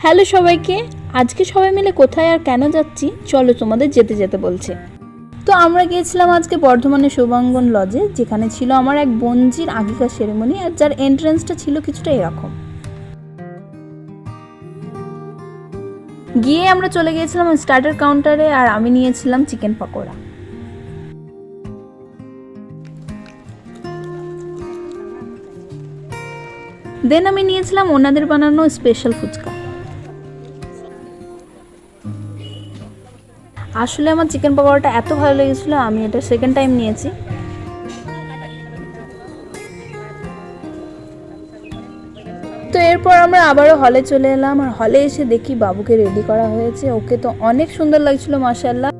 Hello সবাইকে। আজকে সবাই মিলে কোথায় আর কেন যাচ্ছি চলো তোমাদের যেতে যেতে বলছে। তো আমরা গিয়েছিলাম আজকে বর্ধমানের শুভাঙ্গন লজে, যেখানে ছিল আমার এক বোনজির আগিকার সেরেমনি, আর যার এন্ট্রান্সটা ছিল কিছুটা এরকম। গিয়ে আমরা চলে গিয়েছিলাম স্টার্টার কাউন্টারে, আর আমি নিয়েছিলাম চিকেন পকোড়া। দেন আমি নিয়েছিলাম ওনাদের বানানো স্পেশাল ফুচকা। আসলে আমার চিকেন পকোড়াটা এত ভালো লেগেছিল, আমি এটা সেকেন্ড টাইম নিয়েছি। তো এরপর আমরা আবারও হলে চলে এলাম, আর হলে এসে দেখি বাবুকে রেডি করা হয়েছে। ওকে তো অনেক সুন্দর লাগছিল মাশাআল্লাহ।